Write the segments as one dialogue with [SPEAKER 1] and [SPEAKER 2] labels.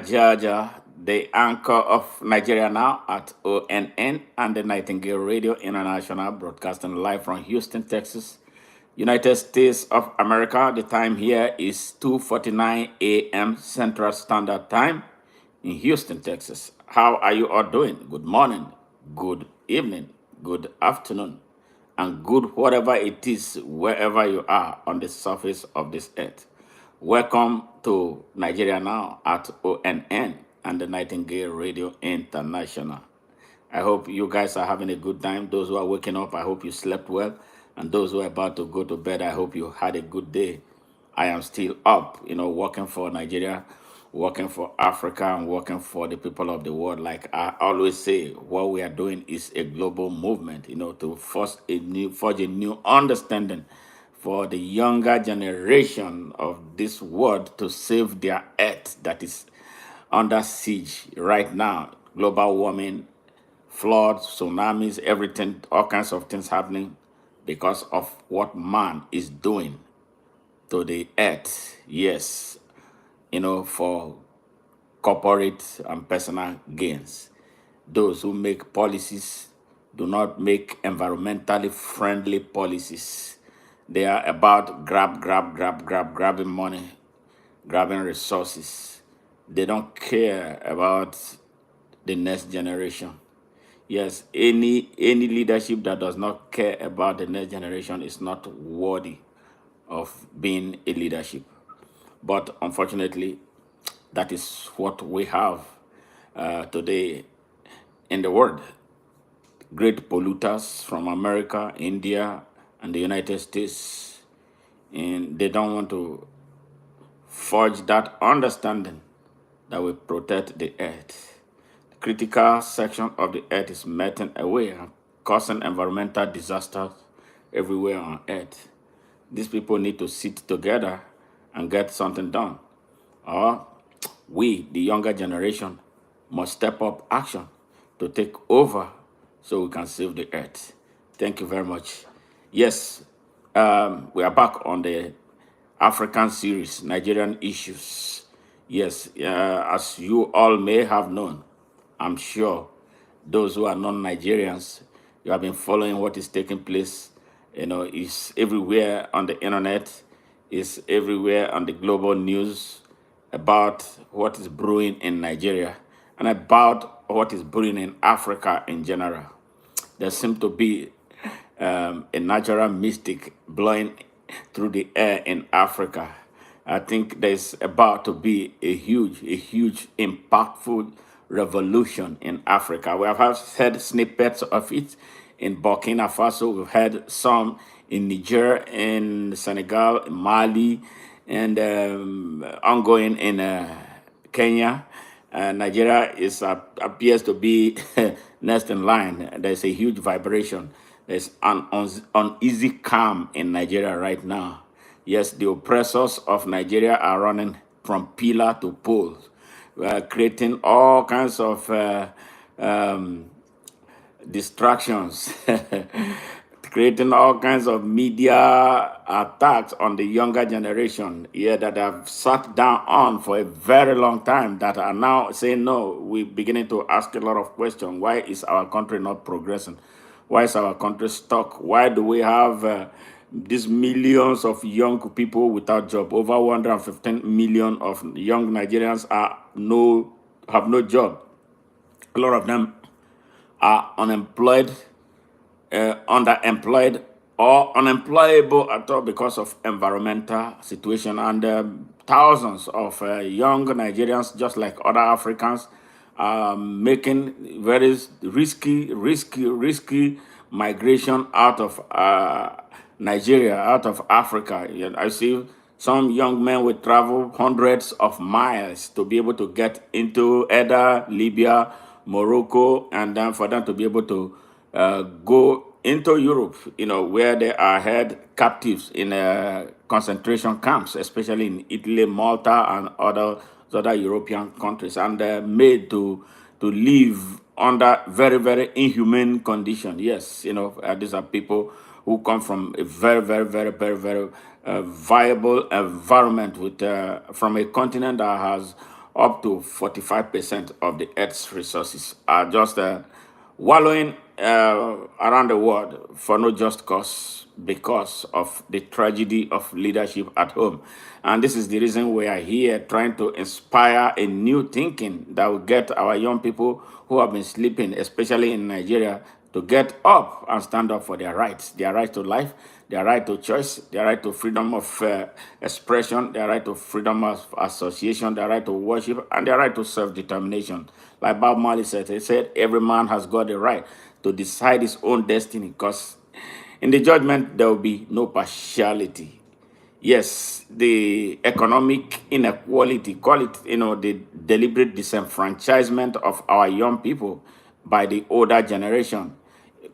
[SPEAKER 1] Jaja, the anchor of Nigeria Now at ONN and the Nightingale Radio International, broadcasting live from Houston, Texas, United States of America. The time here is 2:49 a.m. Central Standard Time in Houston, Texas. How are you all doing? Good morning, good evening, good afternoon, and good whatever it is, wherever you are on the surface of this earth. Welcome to Nigeria Now at ONN and the Nightingale Radio International. I hope you guys are having a good time. Those who are waking up, I hope you slept well. And those who are about to go to bed, I hope you had a good day. I am still up, working for Nigeria, working for Africa, and working for the people of the world. Like I always say, what we are doing is a global movement, to forge a new understanding for the younger generation of this world to save their earth that is under siege right now. Global warming, floods, tsunamis, everything, all kinds of things happening because of what man is doing to the earth. Yes, for corporate and personal gains. Those who make policies do not make environmentally friendly policies. They are about grabbing money, grabbing resources. They don't care about the next generation. Yes, any leadership that does not care about the next generation is not worthy of being a leadership. But unfortunately, that is what we have today in the world. Great polluters from America, India, and the United States. And they don't want to forge that understanding that will protect the earth. The critical section of the earth is melting away, causing environmental disasters everywhere on earth. These people need to sit together and get something done. Or we, the younger generation, must step up action to take over so we can save the earth. Thank you very much. Yes, we are back on the African series, Nigerian issues. Yes, as you all may have known, I'm sure those who are non-Nigerians, you have been following what is taking place. It's everywhere on the internet, it's everywhere on the global news about what is brewing in Nigeria and about what is brewing in Africa in general. There seems to be a natural mystic blowing through the air in Africa. I think there's about to be a huge, impactful revolution in Africa. We have heard snippets of it in Burkina Faso. We've had some in Niger, in Senegal, in Mali, and ongoing in Kenya. Nigeria appears to be next in line. There's a huge vibration. There's an uneasy calm in Nigeria right now. Yes, the oppressors of Nigeria are running from pillar to pole. We are creating all kinds of distractions, creating all kinds of media attacks on the younger generation that have sat down on for a very long time, that are now saying, no, we're beginning to ask a lot of questions. Why is our country not progressing? Why is our country stuck? Why do we have these millions of young people without job? Over 115 million of young Nigerians have no job. A lot of them are unemployed, underemployed, or unemployable at all because of environmental situation. And thousands of young Nigerians, just like other Africans, are making very risky migration out of Nigeria, out of Africa. I see some young men will travel hundreds of miles to be able to get into either Libya, Morocco, and then for them to be able to go into Europe, where they are held captives in concentration camps, especially in Italy, Malta, and other European countries, and they're made to live under very, very inhumane conditions. Yes, these are people who come from a very, very, very, very viable environment from a continent that has up to 45% of the Earth's resources are just wallowing around the world for no just cause because of the tragedy of leadership at home. And this is the reason we are here trying to inspire a new thinking that will get our young people who have been sleeping, especially in Nigeria, to get up and stand up for their right to life, their right to choice, their right to freedom of expression, their right to freedom of association, their right to worship, and their right to self-determination. Like Bob Marley said, he said, every man has got the right to decide his own destiny because in the judgment there will be no partiality. Yes, the economic inequality, call it, the deliberate disenfranchisement of our young people by the older generation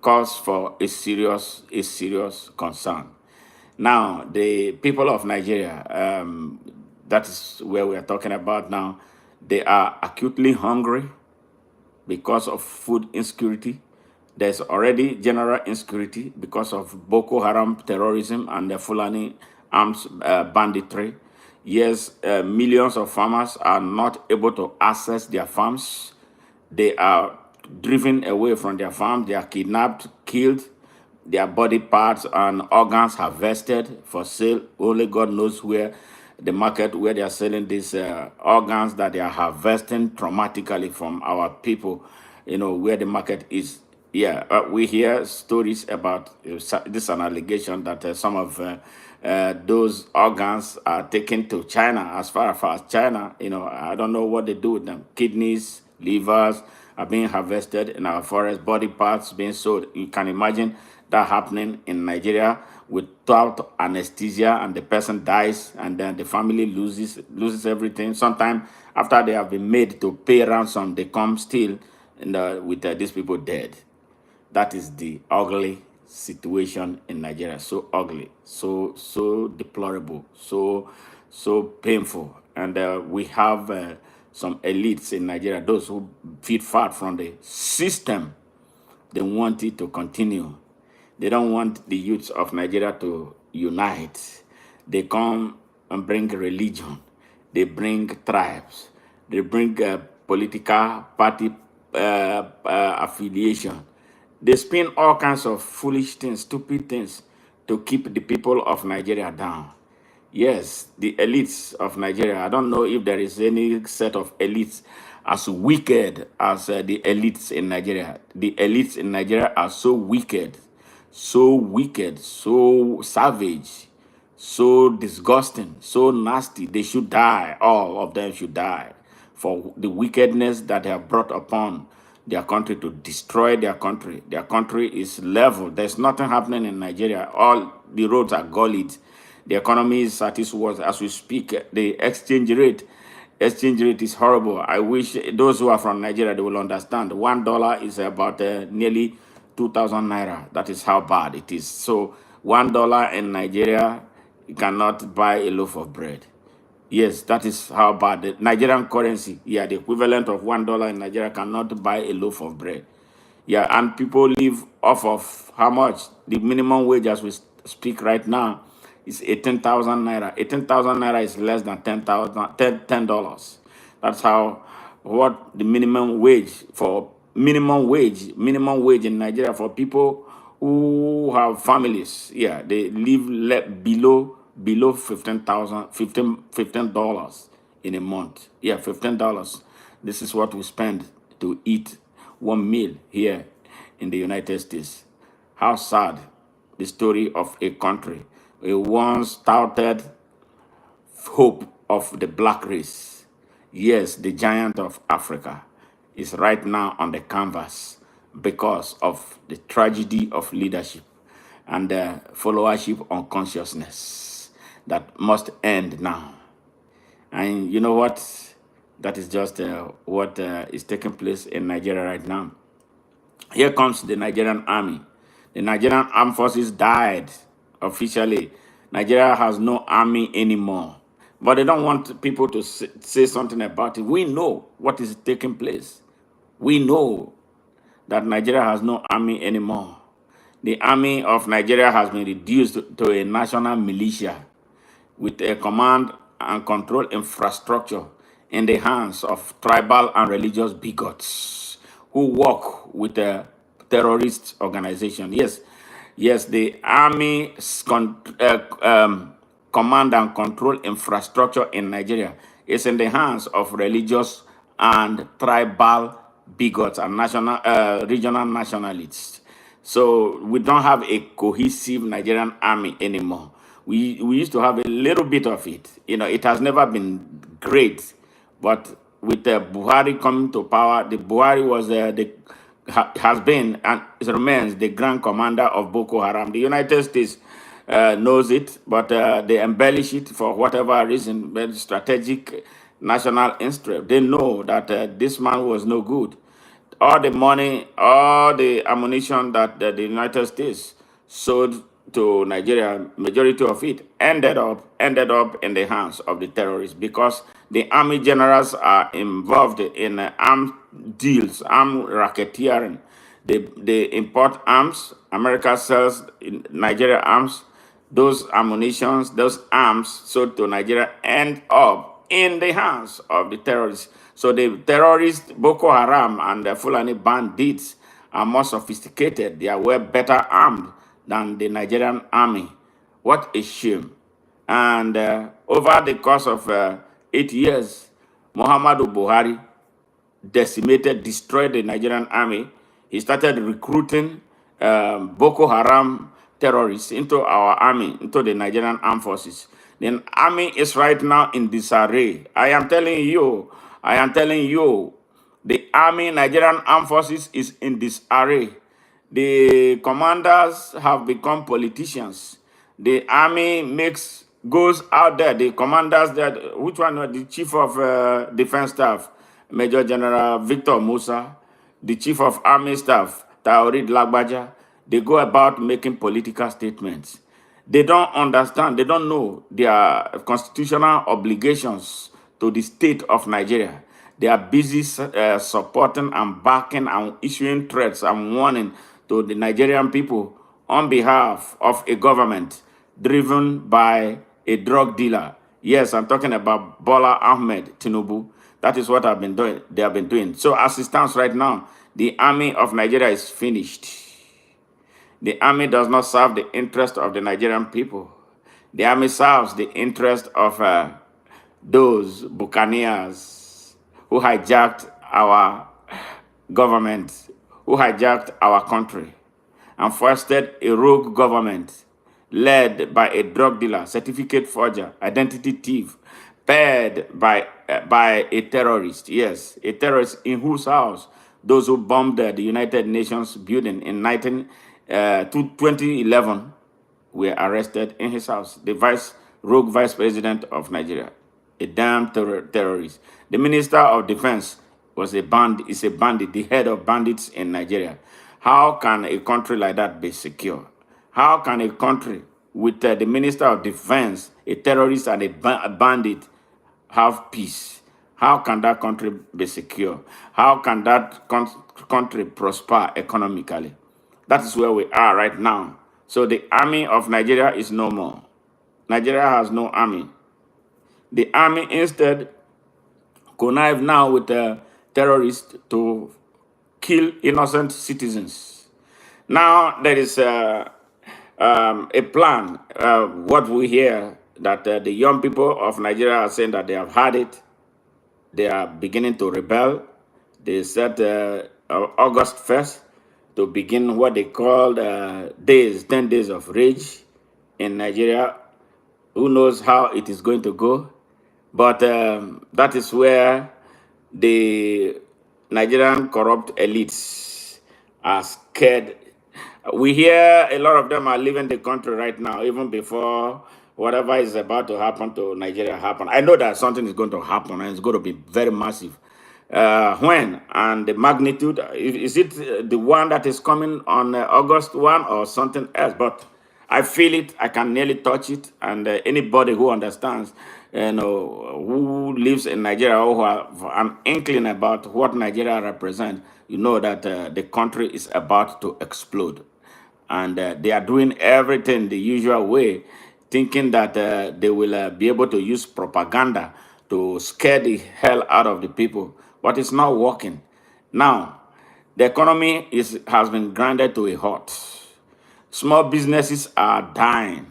[SPEAKER 1] calls for a serious concern. Now, the people of Nigeria, that is where we are talking about now, they are acutely hungry because of food insecurity. There's already general insecurity because of Boko Haram terrorism and the Fulani arms banditry. Yes, millions of farmers are not able to access their farms. They are driven away from their farm. They are kidnapped, killed, their body parts and organs harvested for sale. Only God knows where the market where they are selling these organs that they are harvesting traumatically from our people, where the market is. Yeah, we hear stories about this an allegation that some of those organs are taken to China, as far as China. I don't know what they do with them. Kidneys, livers are being harvested in our forest, body parts being sold. You can imagine that happening in Nigeria without anesthesia, and the person dies, and then the family loses everything. Sometimes after they have been made to pay ransom, they come still with these people dead. That is the ugly situation in Nigeria. So ugly, so deplorable, so painful. And we have some elites in Nigeria, those who feed fat from the system. They want it to continue. They don't want the youths of Nigeria to unite. They come and bring religion. They bring tribes. They bring political party affiliation. They spin all kinds of foolish things, stupid things to keep the people of Nigeria down. Yes, the elites of Nigeria. I don't know if there is any set of elites as wicked as the elites in Nigeria. The elites in Nigeria are so wicked, so savage, so disgusting, so nasty. They should die. All of them should die for the wickedness that they have brought upon their country to destroy their country. Their country is level. There's nothing happening in Nigeria. All the roads are gullied. The economy is at its worst as we speak. The exchange rate is horrible. I wish those who are from Nigeria, they will understand. $1 is about nearly 2,000 naira. That is how bad it is. So $1 in Nigeria, you cannot buy a loaf of bread. Yes, that is how bad the Nigerian currency. Yeah, the equivalent of $1 in Nigeria cannot buy a loaf of bread. Yeah, and people live off of how much? The minimum wage as we speak right now is 18,000 naira. 18,000 naira is less than $10. That's how what the minimum wage in Nigeria for people who have families. Yeah, they live below 15,000 $15 in a month. Yeah, $15. This is what we spend to eat one meal here in the United States. How sad the story of a country, a once touted hope of the black race. Yes, the giant of Africa is right now on the canvas because of the tragedy of leadership and the followership unconsciousness that must end now. And you know what? That is just what is taking place in Nigeria right now. Here comes the Nigerian army. The Nigerian armed forces died officially. Nigeria has no army anymore. But they don't want people to say something about it. We know what is taking place. We know that Nigeria has no army anymore. The army of Nigeria has been reduced to a national militia with a command and control infrastructure in the hands of tribal and religious bigots who work with a terrorist organization. Yes, yes, the army command and control infrastructure in Nigeria is in the hands of religious and tribal bigots and regional nationalists. So we don't have a cohesive Nigerian army anymore. We used to have a little bit of it. It has never been great, but with Buhari coming to power, the Buhari was has been and remains the grand commander of Boko Haram. The United States knows it, but they embellish it for whatever reason, very strategic national interest. They know that this man was no good. All the money, all the ammunition that the United States sold to Nigeria, majority of it ended up in the hands of the terrorists because the army generals are involved in armed deals, armed racketeering. They import arms. America sells Nigeria arms. Those ammunitions, those arms sold to Nigeria end up in the hands of the terrorists. So the terrorists, Boko Haram and the Fulani bandits are more sophisticated. They are well better armed than the Nigerian army. What a shame. And over the course of 8 years, Muhammadu Buhari decimated, destroyed the Nigerian army. He started recruiting Boko Haram terrorists into our army, into the Nigerian armed forces. The army is right now in disarray. I am telling you, the army, Nigerian armed forces is in disarray. The commanders have become politicians. The army goes out there. The commanders that which one? The chief of defense staff, Major General Victor Musa, the chief of army staff, Taorid Lagbaja. They go about making political statements. They don't understand. They don't know their constitutional obligations to the state of Nigeria. They are busy supporting and backing and issuing threats and warning to the Nigerian people on behalf of a government driven by a drug dealer. Yes, I'm talking about Bola Ahmed Tinubu. That is what they have been doing. So as it stands right now, the army of Nigeria is finished. The army does not serve the interest of the Nigerian people. The army serves the interest of those buccaneers who hijacked our government, who hijacked our country, and foisted a rogue government led by a drug dealer, certificate forger, identity thief, paid by a terrorist. Yes, a terrorist in whose house those who bombed the United Nations building in 2011 were arrested in his house. The rogue vice president of Nigeria, a damn terrorist. The minister of defense is a bandit, the head of bandits in Nigeria. How can a country like that be secure? How can a country with the minister of defense, a terrorist and a bandit, have peace? How can that country be secure? How can that country prosper economically? That is where we are right now. So the army of Nigeria is no more. Nigeria has no army. The army instead connive now with the terrorists to kill innocent citizens. Now there is a plan. What we hear that the young people of Nigeria are saying that they have had it. They are beginning to rebel. They set August 1st to begin what they call 10 days of rage in Nigeria. Who knows how it is going to go? But that is where the Nigerian corrupt elites are scared. We hear a lot of them are leaving the country right now, even before whatever is about to happen to Nigeria happen. I know that something is going to happen and it's going to be very massive. When and the magnitude, is it the one that is coming on August 1 or something else? But I feel it, I can nearly touch it, and anybody who understands, who lives in Nigeria or who have an inkling about what Nigeria represents, you know that the country is about to explode. And they are doing everything the usual way, thinking that they will be able to use propaganda to scare the hell out of the people, but it's not working. Now, the economy has been grounded to a halt. Small businesses are dying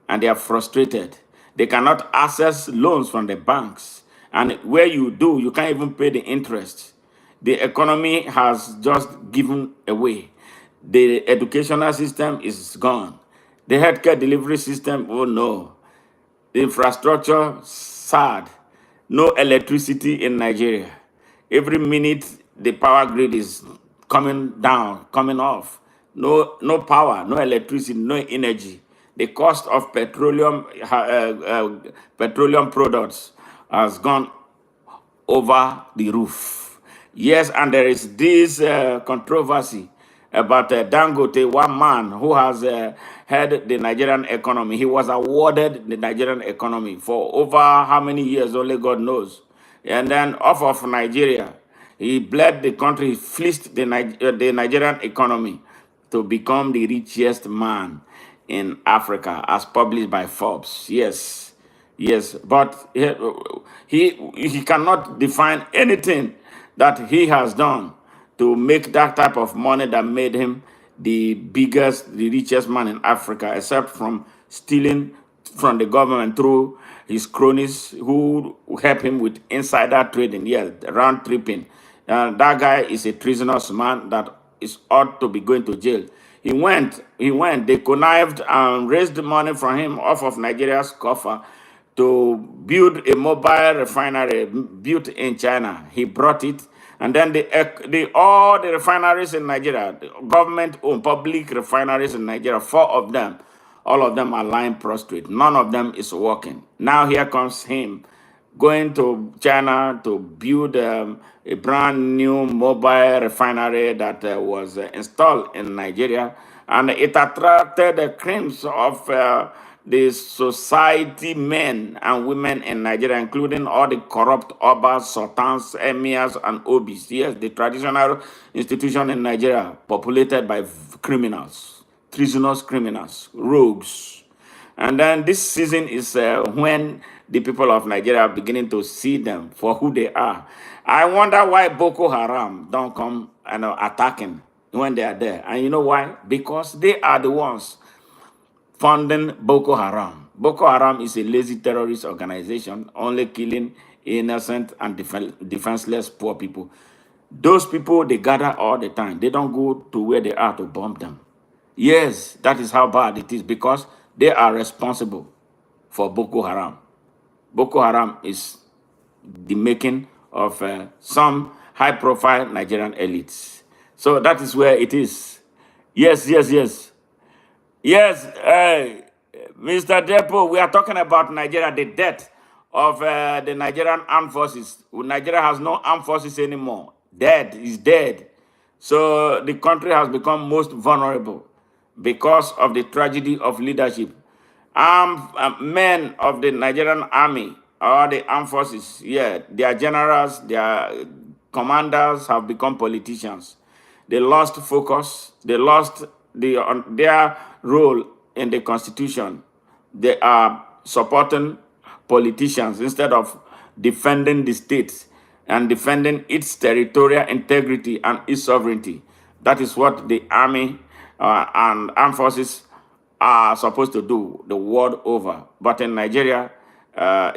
[SPEAKER 1] and they are frustrated. They cannot access loans from the banks. And where you do, you can't even pay the interest. The economy has just given away. The educational system is gone. The healthcare delivery system, oh no. The infrastructure, sad. No electricity in Nigeria. Every minute, the power grid is coming down, coming off. No power, no electricity, no energy. The cost of petroleum products has gone over the roof. Yes, and there is this controversy about Dangote, one man who has had the Nigerian economy. He was awarded the Nigerian economy for over how many years, only God knows. And then off of Nigeria, he bled the country, he fleeced the Nigerian economy to become the richest man in Africa, as published by Forbes. Yes, yes, but he cannot define anything that he has done to make that type of money that made him the biggest, the richest man in Africa, except from stealing from the government through his cronies who help him with insider trading, yes, round tripping. That guy is a treasonous man that is ought to be going to jail. They connived and raised money from him off of Nigeria's coffer to build a mobile refinery built in China. He brought it, and then all the refineries in Nigeria, the government-owned public refineries in Nigeria, four of them, all of them are lying prostrate. None of them is working. Now here comes him going to China to build a brand new mobile refinery that was installed in Nigeria, and it attracted the creams of the society men and women in Nigeria, including all the corrupt obas, sultans, emirs, and obis. Yes, the traditional institution in Nigeria populated by criminals, treasonous criminals, rogues. And then this season is when the people of Nigeria are beginning to see them for who they are. I wonder why Boko Haram don't come attacking when they are there. And you know why? Because they are the ones funding Boko Haram. Boko Haram is a lazy terrorist organization, only killing innocent and defenseless poor people. Those people, they gather all the time. They don't go to where they are to bomb them. Yes, that is how bad it is, because they are responsible for Boko Haram. Boko Haram is the making of some high-profile Nigerian elites. So that is where it is. Yes, yes, yes. Yes, Mr. Depo, we are talking about Nigeria, the death of the Nigerian armed forces. Nigeria has no armed forces anymore. Dead is dead. So the country has become most vulnerable because of the tragedy of leadership. Men of the Nigerian army or the armed forces, yeah, their generals, their commanders have become politicians. They lost focus. They lost their role in the constitution. They are supporting politicians instead of defending the state and defending its territorial integrity and its sovereignty. That is what the army and armed forces are supposed to do the world over. But in Nigeria,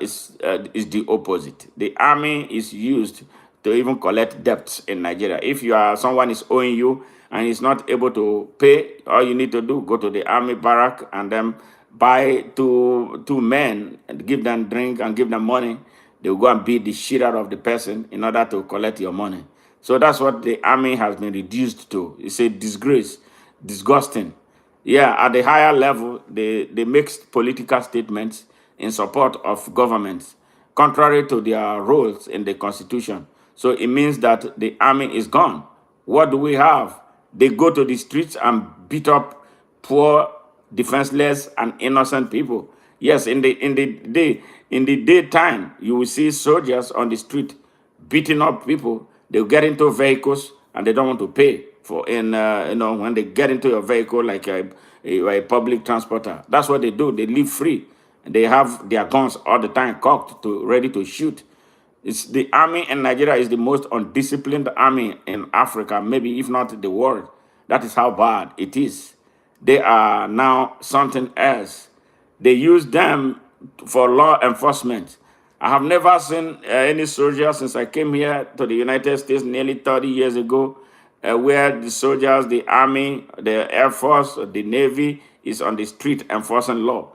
[SPEAKER 1] is the opposite. The army is used to even collect debts in Nigeria. If someone is owing you and is not able to pay, all you need to do, go to the army barrack and then buy two men and give them drink and give them money. They'll go and beat the shit out of the person in order to collect your money. So that's what the army has been reduced to. It's a disgrace, disgusting. Yeah, at the higher level, they make political statements in support of governments, contrary to their roles in the constitution. So it means that the army is gone. What do we have? They go to the streets and beat up poor, defenseless, and innocent people. Yes, in the daytime, you will see soldiers on the street beating up people. They'll get into vehicles and they don't want to pay for when they get into a vehicle like a public transporter. That's what they do. They live free. They have their guns all the time cocked to ready to shoot. It's the army in Nigeria is the most undisciplined army in Africa, maybe if not the world. That is how bad it is. They are now something else. They use them for law enforcement. I have never seen any soldier since I came here to the United States nearly 30 years ago, where the soldiers, the army, the air force, the navy is on the street enforcing law.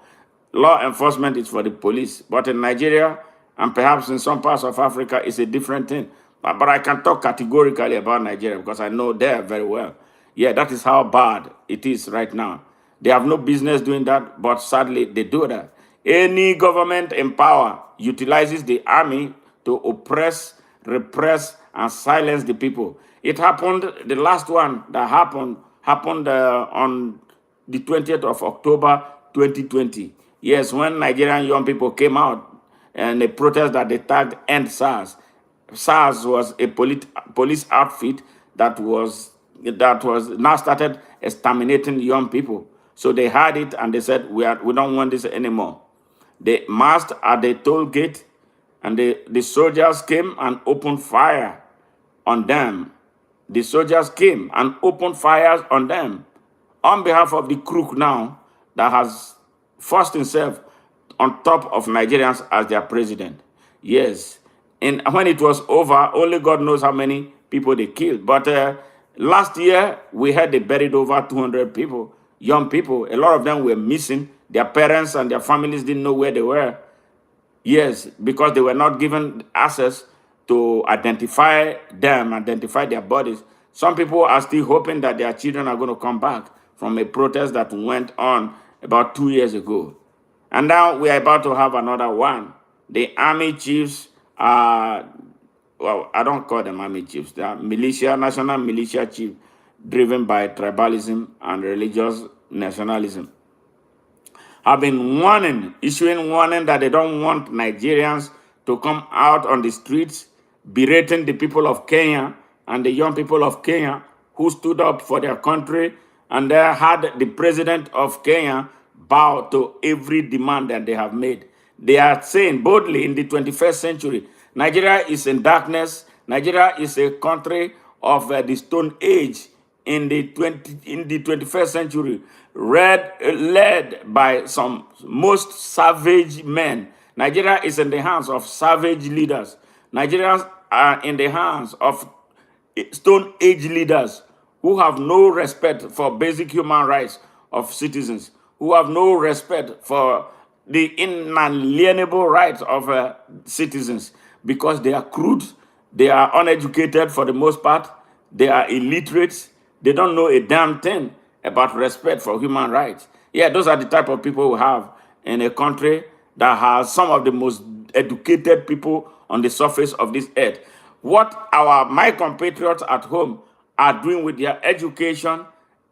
[SPEAKER 1] Law enforcement is for the police, but in Nigeria and perhaps in some parts of Africa, it's a different thing. But I can talk categorically about Nigeria because I know there very well. Yeah, that is how bad it is right now. They have no business doing that, but sadly, they do that. Any government in power utilizes the army to oppress, repress, and silence the people. It happened, the last one that happened on the 20th of October 2020. Yes, when Nigerian young people came out and they protest that they tagged End SARS. SARS was a police outfit that was now started exterminating young people. So they had it and they said, we don't want this anymore. They marched at the toll gate and the soldiers came and opened fire on them. The soldiers came and opened fires on them on behalf of the crook now that has forced himself on top of Nigerians as their president. Yes. And when it was over, only God knows how many people they killed. But last year, we had they buried over 200 people, young people. A lot of them were missing. Their parents and their families didn't know where they were. Yes, because they were not given access to identify them, identify their bodies. Some people are still hoping that their children are going to come back from a protest that went on about 2 years ago. And now we are about to have another one. The army chiefs are, well, I don't call them army chiefs. They are militia, national militia chiefs, driven by tribalism and religious nationalism, have been issuing warning that they don't want Nigerians to come out on the streets berating the people of Kenya and the young people of Kenya who stood up for their country and they had the president of Kenya bow to every demand that they have made. They are saying boldly in the 21st century, Nigeria is in darkness. Nigeria is a country of the Stone Age in the 21st century, led by some most savage men. Nigeria is in the hands of savage leaders. Nigerians are in the hands of Stone Age leaders who have no respect for basic human rights of citizens, who have no respect for the inalienable rights of citizens, because they are crude, they are uneducated for the most part, they are illiterate, they don't know a damn thing about respect for human rights. Yeah, those are the type of people we have in a country that has some of the most educated people on the surface of this earth. What my compatriots at home are doing with their education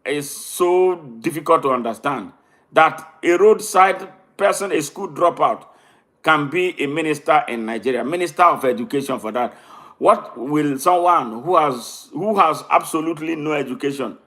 [SPEAKER 1] is so difficult to understand that a roadside person, a school dropout, can be a minister in Nigeria, minister of education for that. What will someone who has absolutely no education,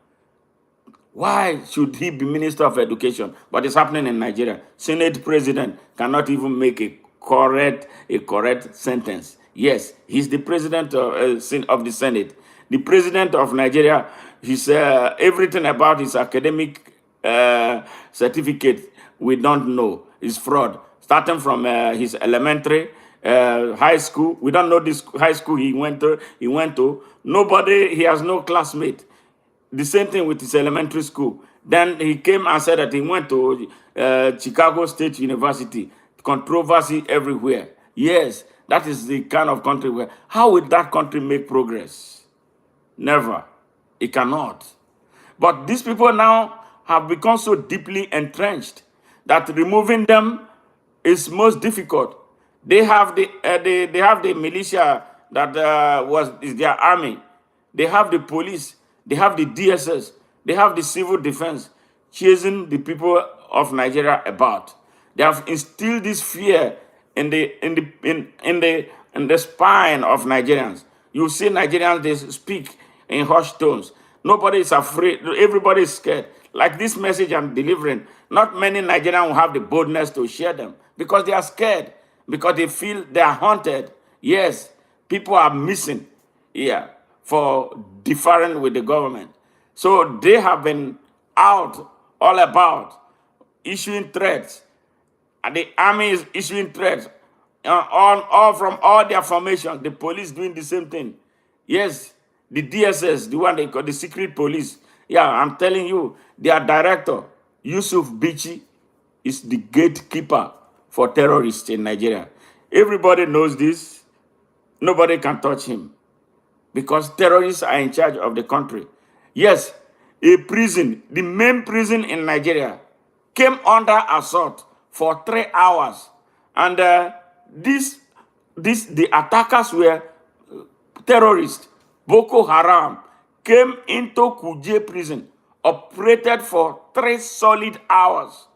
[SPEAKER 1] why should he be minister of education? But it's happening in Nigeria. Senate president cannot even make a correct sentence. Yes, he's the president of the Senate. The president of Nigeria, he's everything about his academic certificate we don't know. It's fraud. Starting from his elementary, high school. We don't know this high school he went to. Nobody, he has no classmate. The same thing with his elementary school. Then he came and said that he went to Chicago State University. Controversy everywhere. Yes, that is the kind of country where, how will that country make progress? Never. It cannot. But these people now have become so deeply entrenched that removing them is most difficult. They have the militia that is their army. They have the police. They have the DSS. They have the civil defense chasing the people of Nigeria about. They have instilled this fear in the spine of Nigerians. You see Nigerians, they speak in hushed tones. Nobody is afraid. Everybody is scared. like this message I'm delivering, not many Nigerians will have the boldness to share them because they are scared, because they feel they are haunted. Yes, people are missing, yeah, for differing with the government. So they have been out all about issuing threats, and the army is issuing threats on all from all their formations. The police doing the same thing. Yes, the DSS, the one they call the secret police. Yeah, I'm telling you, their director, Yusuf Bichi, is the gatekeeper for terrorists in Nigeria. Everybody knows this. Nobody can touch him because terrorists are in charge of the country. Yes, a prison, the main prison in Nigeria, came under assault for 3 hours. And the attackers were terrorists. Boko Haram came into Kuje prison, operated for 3 solid hours,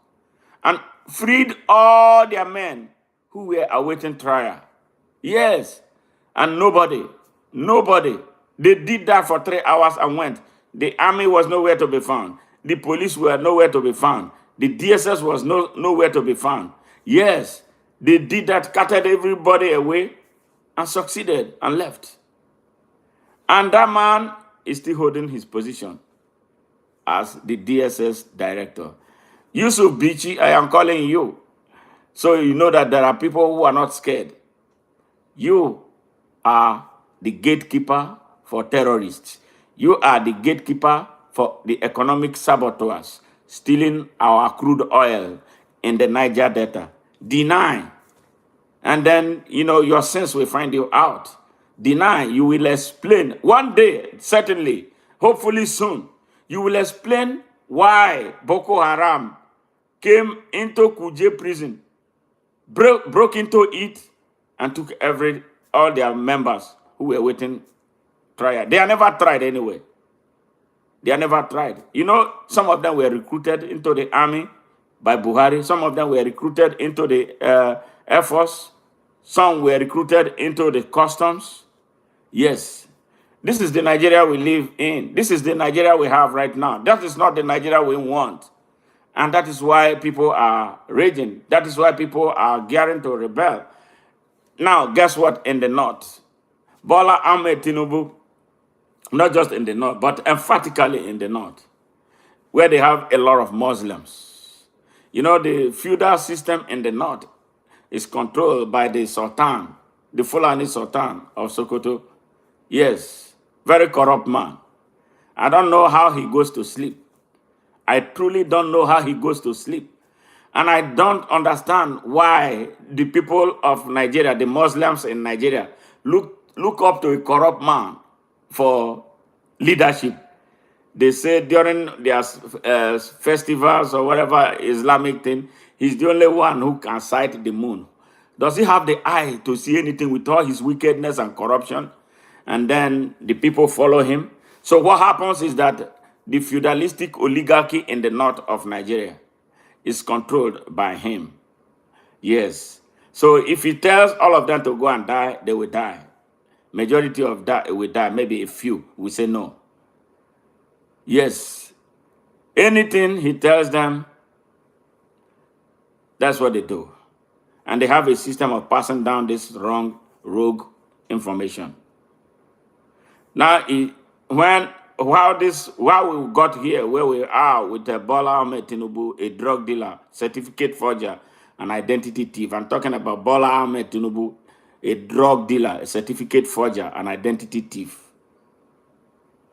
[SPEAKER 1] and freed all their men who were awaiting trial. Yes, and nobody. They did that for 3 hours and went. The army was nowhere to be found. The police were nowhere to be found. The DSS was nowhere to be found. Yes, they did that, scattered everybody away, and succeeded and left. And that man is still holding his position as the DSS director. Yusuf Bichi, I am calling you. So you know that there are people who are not scared. You are the gatekeeper for terrorists. You are the gatekeeper for the economic saboteurs stealing our crude oil in the Niger Delta. Deny. And then, your sins will find you out. Deny. You will explain. One day, certainly, hopefully soon, you will explain why Boko Haram came into Kuje prison, broke into it, and took all their members who were waiting trial. They are never tried anyway. They are never tried. Some of them were recruited into the army by Buhari. Some of them were recruited into the Air Force. Some were recruited into the customs. Yes. This is the Nigeria we live in. This is the Nigeria we have right now. That is not the Nigeria we want. And that is why people are raging. That is why people are gearing to rebel. Now, guess what? In the north, Bola Tinubu, not just in the north, but emphatically in the north, where they have a lot of Muslims. The feudal system in the north is controlled by the Sultan, the Fulani Sultan of Sokoto. Yes, very corrupt man. I don't know how he goes to sleep. I truly don't know how he goes to sleep. And I don't understand why the people of Nigeria, the Muslims in Nigeria, look up to a corrupt man for leadership. They say during their festivals or whatever Islamic thing, he's the only one who can sight the moon. Does he have the eye to see anything with all his wickedness and corruption? And then the people follow him. So what happens is that the feudalistic oligarchy in the north of Nigeria is controlled by him. Yes. So if he tells all of them to go and die, they will die. Majority of that will die. Maybe a few will say no. Yes. Anything he tells them, that's what they do. And they have a system of passing down this wrong, rogue information. Now, while we got here where we are with Bola Tinubu, a drug dealer, certificate forger, an identity thief. I'm talking about Bola Tinubu, a drug dealer, a certificate forger, an identity thief.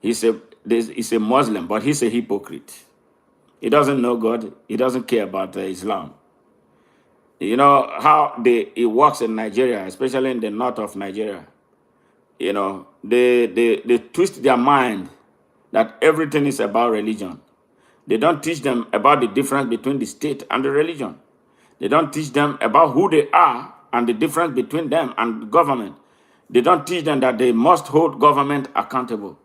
[SPEAKER 1] He's a Muslim, but he's a hypocrite. He doesn't know God. He doesn't care about Islam. You know how it works in Nigeria, especially in the north of Nigeria. They twist their mind that everything is about religion. They don't teach them about the difference between the state and the religion. They don't teach them about who they are and the difference between them and the government. They don't teach them that they must hold government accountable.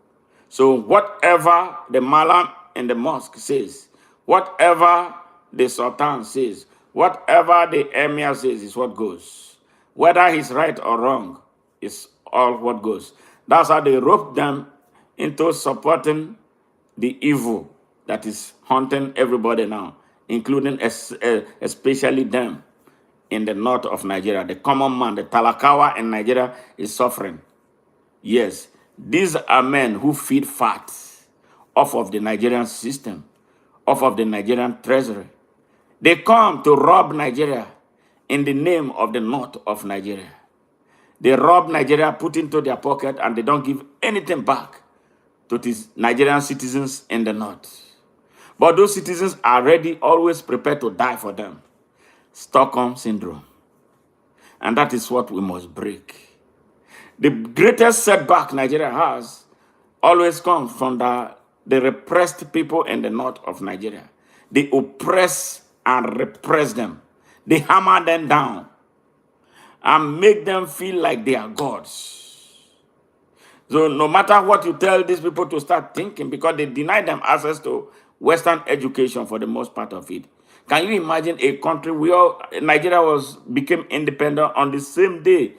[SPEAKER 1] So whatever the Malam in the mosque says, whatever the Sultan says, whatever the Emir says is what goes. Whether he's right or wrong is all what goes. That's how they rope them into supporting the evil that is haunting everybody now, including especially them in the north of Nigeria. The common man, the Talakawa in Nigeria is suffering. Yes, these are men who feed fat off of the Nigerian system, off of the Nigerian treasury. They come to rob Nigeria in the name of the north of Nigeria. They rob Nigeria, put into their pocket, and they don't give anything back to these Nigerian citizens in the north. But those citizens are ready, always prepared to die for them. Stockholm syndrome. And that is what we must break. The greatest setback Nigeria has always comes from the repressed people in the north of Nigeria. They oppress and repress them. They hammer them down and make them feel like they are gods. So no matter what you tell these people to start thinking, because they deny them access to Western education for the most part of it. Can you imagine a country where Nigeria became independent on the same day,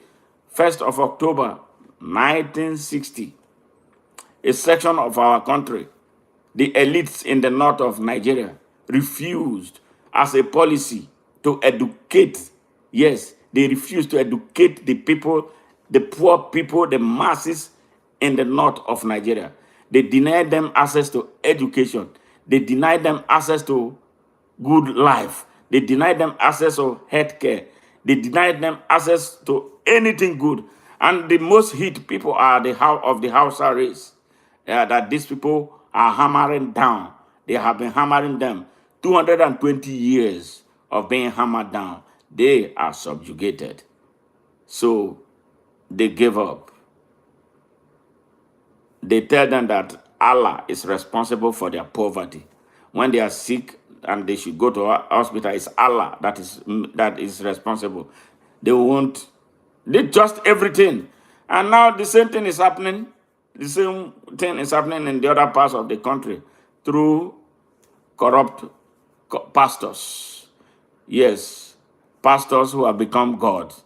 [SPEAKER 1] 1st of October, 1960? A section of our country, the elites in the north of Nigeria, refused as a policy to educate. Yes, they refused to educate the people, the poor people, the masses in the north of Nigeria. They denied them access to education. They denied them access to good life. They denied them access to health care. They denied them access to anything good. And the most hit people are the Hausa race that these people are hammering down. They have been hammering them. 220 years of being hammered down. They are subjugated. So they gave up. They tell them that Allah is responsible for their poverty. When they are sick and they should go to a hospital, it's Allah that is responsible. They just everything. And now the same thing is happening. The same thing is happening in the other parts of the country through corrupt pastors. Yes, pastors who have become gods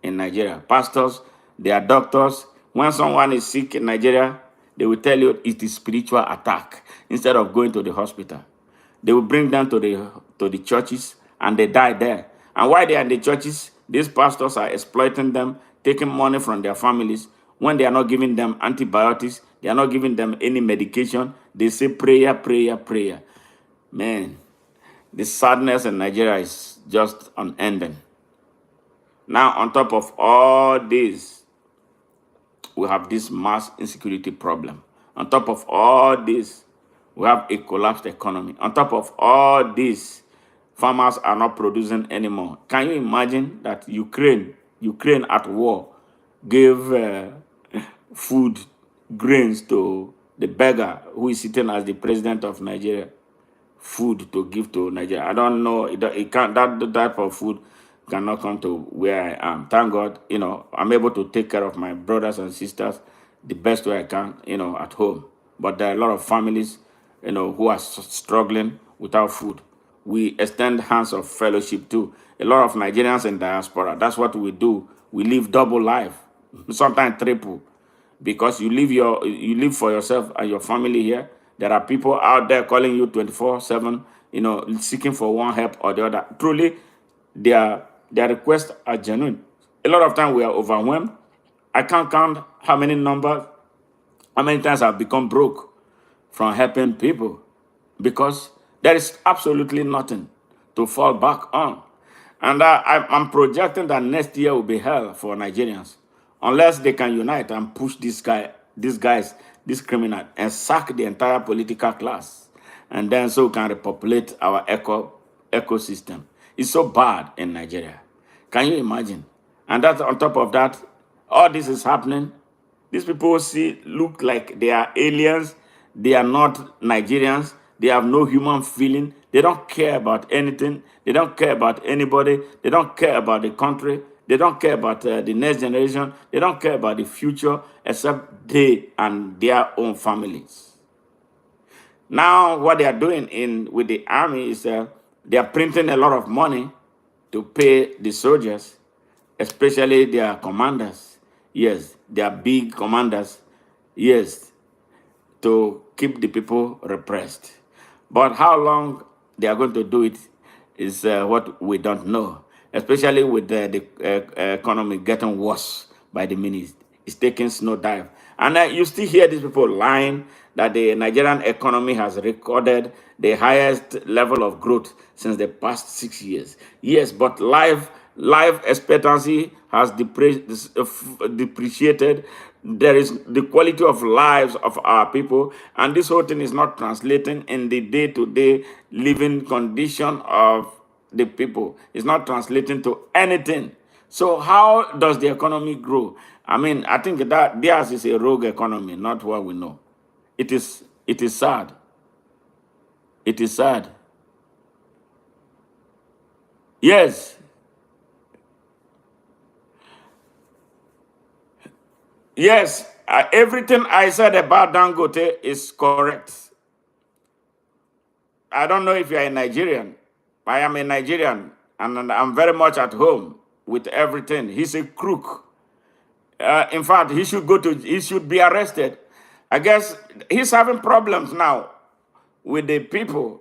[SPEAKER 1] in Nigeria. Pastors, they are doctors. When someone is sick in Nigeria, they will tell you it is spiritual attack instead of going to the hospital. They will bring them to the churches and they die there. And while they are in the churches, these pastors are exploiting them, taking money from their families. When they are not giving them antibiotics, they are not giving them any medication, they say prayer, prayer, prayer. Man, the sadness in Nigeria is just unending. Now, on top of all this, we have this mass insecurity problem. On top of all this, we have a collapsed economy. On top of all this, farmers are not producing anymore. Can you imagine that Ukraine at war, gave food, grains to the beggar who is sitting as the president of Nigeria? Food to give to Nigeria. I don't know. It can't. That type of food cannot come to where I am. Thank God, I'm able to take care of my brothers and sisters the best way I can, at home. But there are a lot of families, who are struggling without food. We extend hands of fellowship to a lot of Nigerians in diaspora. That's what we do. We live double life, sometimes triple, because you live for yourself and your family here. There are people out there calling you 24/7, seeking for one help or the other. Truly, their requests are genuine. A lot of time we are overwhelmed. I can't count how many times I've become broke from helping people because there is absolutely nothing to fall back on. And I'm projecting that next year will be hell for Nigerians unless they can unite and push these guys, this criminal, and sack the entire political class. And then so we can repopulate our ecosystem. It's so bad in Nigeria. Can you imagine? And that's on top of that, all this is happening. These people look like they are aliens. They are not Nigerians. They have no human feeling. They don't care about anything. They don't care about anybody. They don't care about the country. They don't care about the next generation. They don't care about the future except they and their own families. Now, what they are doing with the army is they are printing a lot of money to pay the soldiers, especially their commanders. Yes, their big commanders. Yes, to keep the people repressed. But how long they are going to do it is what we don't know, especially with the economy getting worse by the minute. It's taking snow dive. And you still hear these people lying that the Nigerian economy has recorded the highest level of growth since the past 6 years. Yes, but life expectancy has depreciated. There is the quality of lives of our people, and this whole thing is not translating in the day-to-day living condition of the people. It's not translating to anything. So how does the economy grow? I mean, I think that theirs is a rogue economy, not what we know. It is sad. It is sad. Yes, yes. Everything I said about Dangote is correct. I don't know if you're a Nigerian. I am a Nigerian, and I'm very much at home with everything. He's a crook. In fact, he should be arrested. I guess he's having problems now with the people.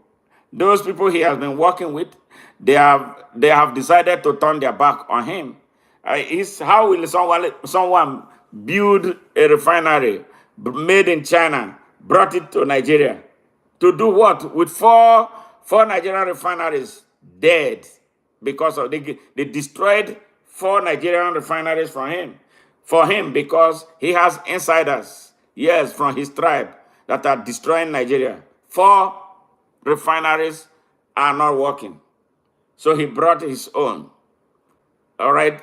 [SPEAKER 1] Those people he has been working with, they have decided to turn their back on him. How will someone build a refinery made in China, brought it to Nigeria, to do what with four Nigerian refineries dead because of they destroyed four Nigerian refineries for him because he has insiders, yes, from his tribe that are destroying Nigeria. Four refineries are not working. So he brought his own, all right,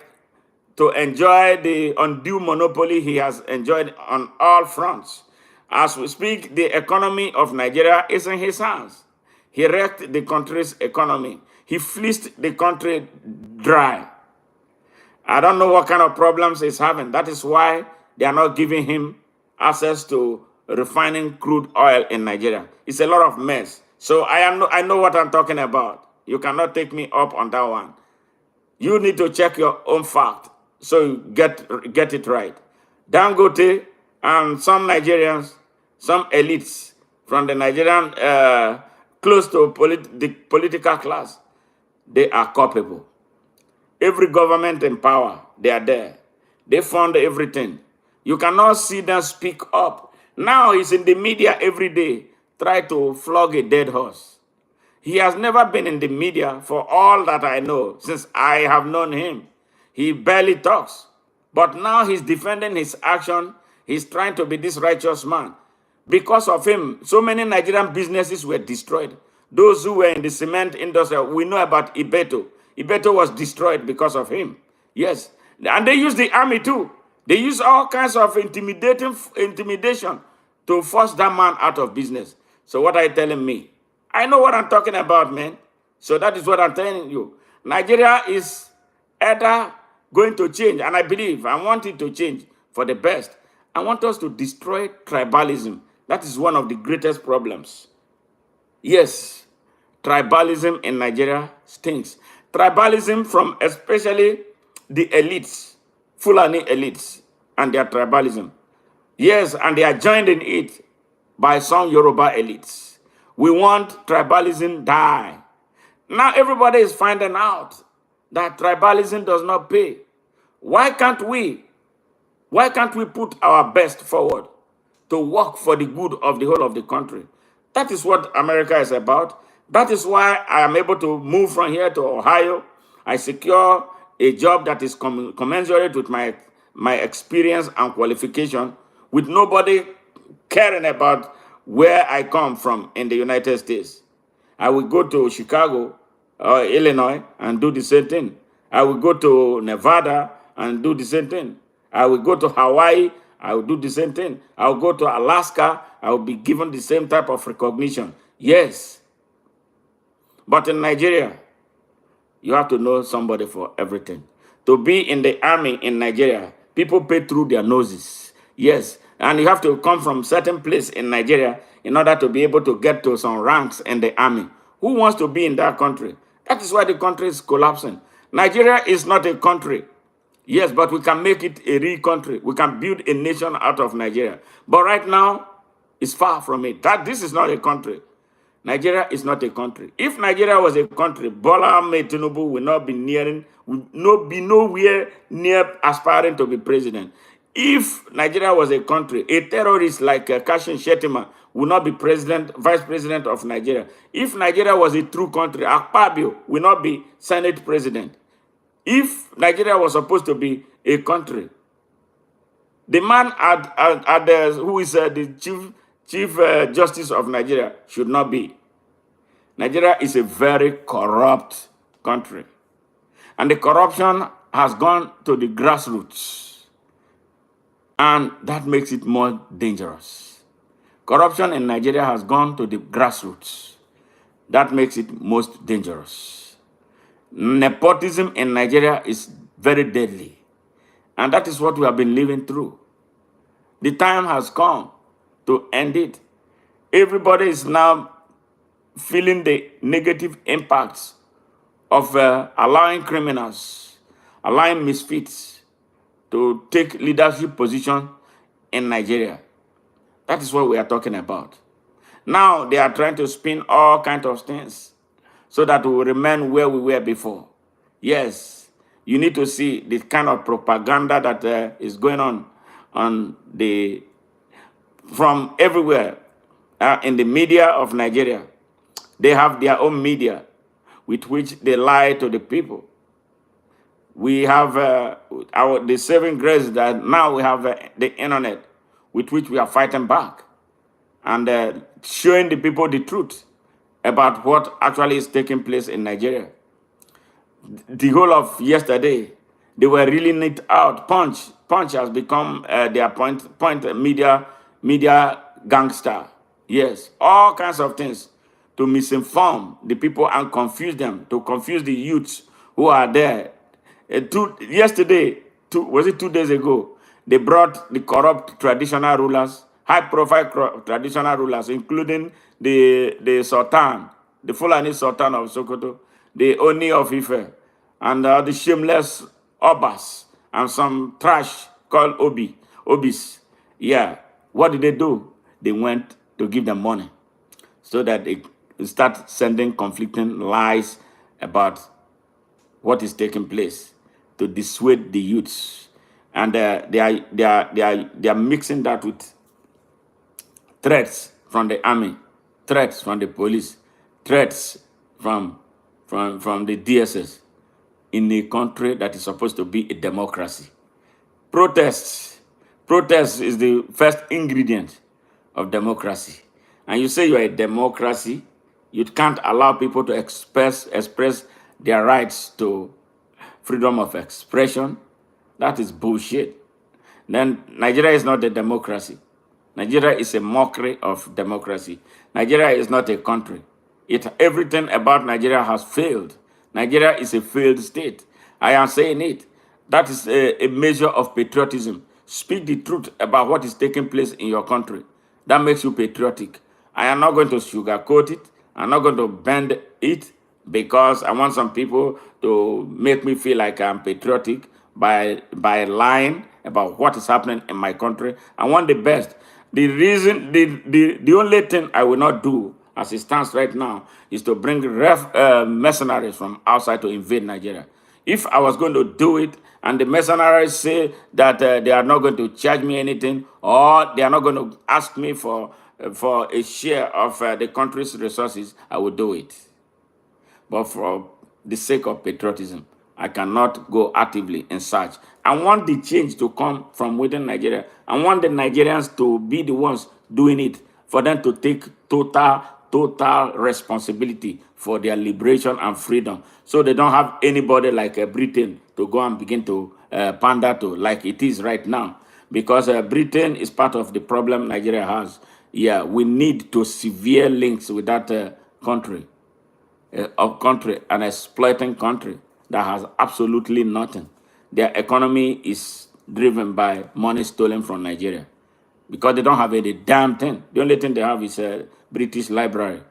[SPEAKER 1] to enjoy the undue monopoly he has enjoyed on all fronts. As we speak, the economy of Nigeria is in his hands. He wrecked the country's economy. He fleeced the country dry. I don't know what kind of problems he's having. That is why they are not giving him access to refining crude oil in Nigeria. It's a lot of mess. So I know what I'm talking about. You cannot take me up on that one. You need to check your own fact so you get it right. Dangote and some Nigerians, some elites from the Nigerian close to the political class, they are culpable. Every government in power, they are there. They fund everything. You cannot see them speak up. Now he's in the media every day, try to flog a dead horse. He has never been in the media for all that I know since I have known him. He barely talks. But now he's defending his action. He's trying to be this righteous man. Because of him, so many Nigerian businesses were destroyed. Those who were in the cement industry, we know about Ibeto. Ibeto was destroyed because of him. Yes. And they use the army too. They use all kinds of intimidation to force that man out of business. So what are you telling me? I know what I'm talking about, man. So that is what I'm telling you. Nigeria is either going to change, and I want it to change for the best. I want us to destroy tribalism. That is one of the greatest problems. Yes, tribalism in Nigeria stinks. Tribalism from especially the elites, Fulani elites, and their tribalism. Yes, and they are joined in it by some Yoruba elites. We want tribalism die. Now everybody is finding out that tribalism does not pay. Why can't we? Why can't we put our best forward to work for the good of the whole of the country? That is what America is about. That is why I am able to move from here to Ohio. I secure a job that is commensurate with my experience and qualification, with nobody caring about where I come from in the United States. I will go to Chicago or Illinois and do the same thing. I will go to Nevada and do the same thing. I will go to Hawaii, I will do the same thing. I will go to Alaska, I will be given the same type of recognition. Yes. But in Nigeria, you have to know somebody for everything. To be in the army in Nigeria, people pay through their noses. Yes. And you have to come from certain place in Nigeria in order to be able to get to some ranks in the army. Who wants to be in that country? That is why the country is collapsing. Nigeria is not a country. Yes, but we can make it a real country. We can build a nation out of Nigeria. But right now, it's far from it. This is not a country. Nigeria is not a country. If Nigeria was a country, Bola Tinubu will not be nowhere near aspiring to be president. If Nigeria was a country, a terrorist like Kashim Shettima will not be vice president of Nigeria. If Nigeria was a true country, Akpabio will not be Senate president. If Nigeria was supposed to be a country, the man who is the chief justice of Nigeria should not be. Nigeria is a very corrupt country. And the corruption has gone to the grassroots. And that makes it more dangerous. Corruption in Nigeria has gone to the grassroots. That makes it most dangerous. Nepotism in Nigeria is very deadly. And that is what we have been living through. The time has come to end it. Everybody is now feeling the negative impacts of allowing criminals, allowing misfits to take leadership position in Nigeria. That is what we are talking about. Now they are trying to spin all kinds of things so that we will remain where we were before. Yes, you need to see the kind of propaganda that is going on from everywhere in the media of Nigeria. They have their own media with which they lie to the people. We have the saving grace that now we have the internet with which we are fighting back and showing the people the truth about what actually is taking place in Nigeria. The whole of yesterday, they were reeling it out. Punch has become their point media gangster. Yes, all kinds of things to misinform the people and confuse them, to confuse the youths who are there. Yesterday, was it 2 days ago, they brought the corrupt traditional rulers, high-profile traditional rulers, including the Sultan, the Fulani Sultan of Sokoto, the Oni of Ife, and the shameless Obas, and some trash called Obis. Yeah, what did they do? They went to give them money so that they start sending conflicting lies about what is taking place to dissuade the youths. And they are mixing that with threats from the army, threats from the police, threats from the DSS in a country that is supposed to be a democracy. Protest is the first ingredient of democracy. And you say you are a democracy, you can't allow people to express their rights to freedom of expression. That is bullshit. Then Nigeria is not a democracy. Nigeria is a mockery of democracy. Nigeria is not a country. Everything about Nigeria has failed. Nigeria is a failed state. I am saying it. That is a measure of patriotism. Speak the truth about what is taking place in your country. That makes you patriotic. I am not going to sugarcoat it. I'm not going to bend it because I want some people to make me feel like I'm patriotic by lying about what is happening in my country. I want the best. The only thing I will not do as it stands right now is to bring mercenaries from outside to invade Nigeria. If I was going to do it and the mercenaries say that they are not going to charge me anything or they are not going to ask me for a share of the country's resources, I would do it. But for the sake of patriotism, I cannot go actively in search. I want the change to come from within Nigeria. I want the Nigerians to be the ones doing it, for them to take total responsibility for their liberation and freedom. So they don't have anybody like Britain to go and begin to pander to like it is right now. Because Britain is part of the problem Nigeria has. Yeah, we need to severe links with that country, an exploiting country that has absolutely nothing. Their economy is driven by money stolen from Nigeria because they don't have any damn thing. The only thing they have is a British library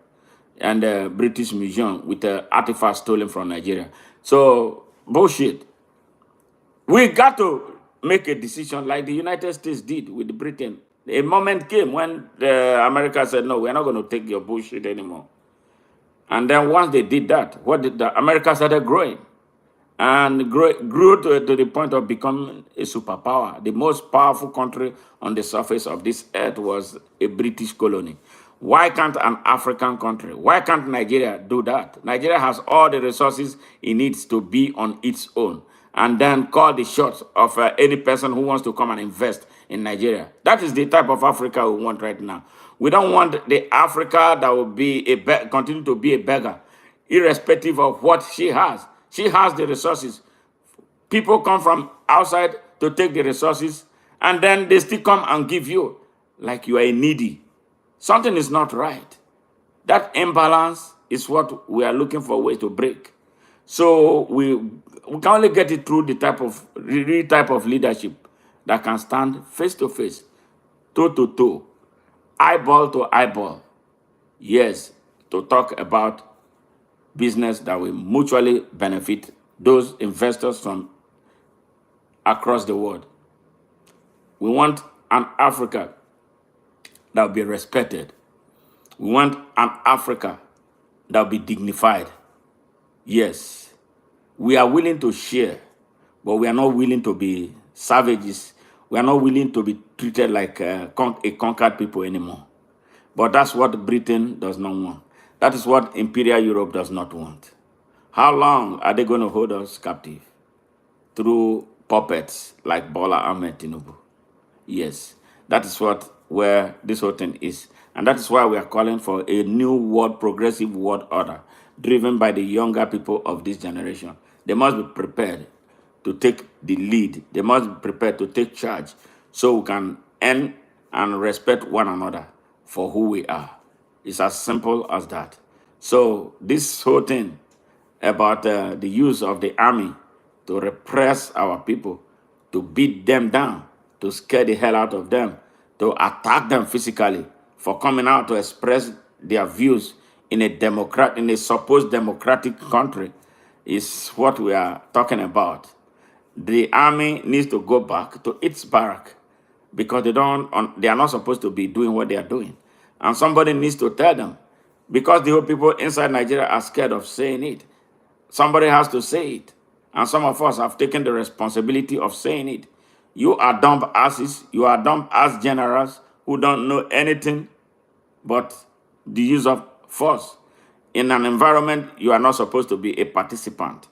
[SPEAKER 1] and a British museum with artifacts stolen from Nigeria. So, bullshit. We got to make a decision like the United States did with Britain. A moment came when America said, no, we're not going to take your bullshit anymore. And then once they did that, what did America started growing and grew to the point of becoming a superpower. The most powerful country on the surface of this earth was a British colony. Why can't an African country, why can't Nigeria do that? Nigeria has all the resources it needs to be on its own and then call the shots of any person who wants to come and invest in Nigeria. That is the type of Africa we want right now. We don't want the Africa that will be continue to be a beggar, irrespective of what she has. She has the resources. People come from outside to take the resources, and then they still come and give you like you are a needy. Something is not right. That imbalance is what we are looking for ways to break. So we can only get it through the real type of leadership that can stand face to face, toe to toe, eyeball to eyeball. Yes, to talk about business that will mutually benefit those investors from across the world. We want an Africa that will be respected. We want an Africa that will be dignified. Yes, we are willing to share, but we are not willing to be savages. We are not willing to be treated like a conquered people anymore. But that's what Britain does not want. That is what Imperial Europe does not want. How long are they going to hold us captive? Through puppets like Bola and Tinubu. Yes, that is where this whole thing is. And that is why we are calling for a new world, progressive world order, driven by the younger people of this generation. They must be prepared to take the lead. They must be prepared to take charge so we can earn and respect one another for who we are. It's as simple as that. So this whole thing about the use of the army to repress our people, to beat them down, to scare the hell out of them, to attack them physically for coming out to express their views in a supposed democratic country is what we are talking about. The army needs to go back to its barrack because they are not supposed to be doing what they are doing. And somebody needs to tell them because the whole people inside Nigeria are scared of saying it. Somebody has to say it. And some of us have taken the responsibility of saying it. You are dumb asses. You are dumb ass generals who don't know anything but the use of force. In an environment, you are not supposed to be a participant.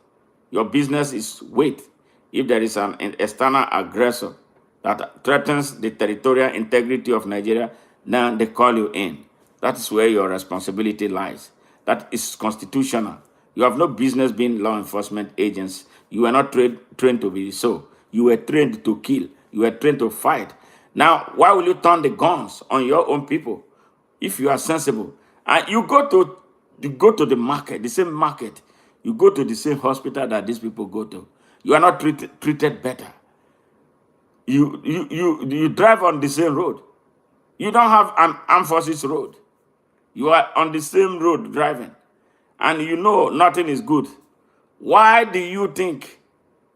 [SPEAKER 1] Your business is wait. If there is an external aggressor that threatens the territorial integrity of Nigeria, then they call you in. That is where your responsibility lies. That is constitutional. You have no business being law enforcement agents. You were not trained to be so. You were trained to kill. You were trained to fight. Now, why will you turn the guns on your own people if you are sensible? And you go to the market, the same market. You go to the same hospital that these people go to. You are not treated better. You drive on the same road. You don't have an armed forces road. You are on the same road driving, and you know nothing is good. Why do you think?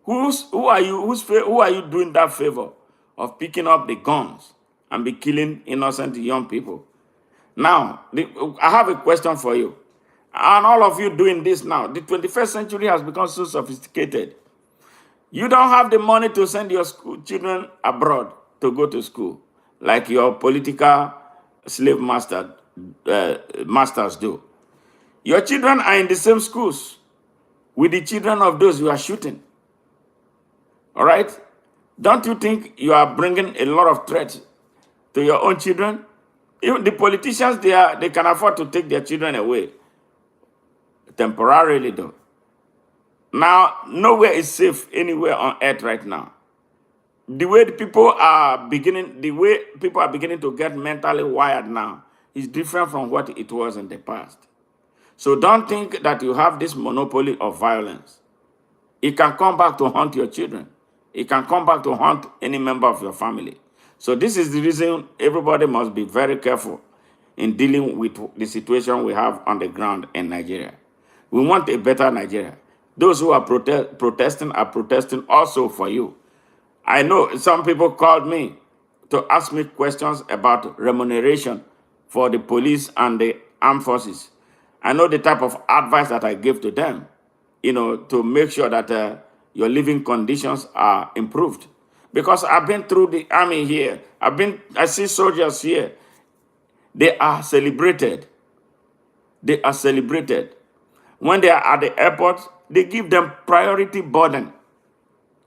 [SPEAKER 1] Who are you doing that favor of picking up the guns and be killing innocent young people? Now, I have a question for you. And all of you doing this now, the 21st century has become so sophisticated. You don't have the money to send your children abroad to go to school, like your political slave masters do. Your children are in the same schools with the children of those you are shooting. All right? Don't you think you are bringing a lot of threats to your own children? Even the politicians, they can afford to take their children away temporarily, though. Now, nowhere is safe anywhere on earth right now. The way people are beginning to get mentally wired now is different from what it was in the past. So don't think that you have this monopoly of violence. It can come back to haunt your children. It can come back to haunt any member of your family. So this is the reason everybody must be very careful in dealing with the situation we have on the ground in Nigeria. We want a better Nigeria. Those who are protesting are protesting also for you. I know some people called me to ask me questions about remuneration for the police and the armed forces. I know the type of advice that I give to them, to make sure that your living conditions are improved. Because I've been through the army here. I see soldiers here. They are celebrated. They are celebrated. When they are at the airport, they give them priority boarding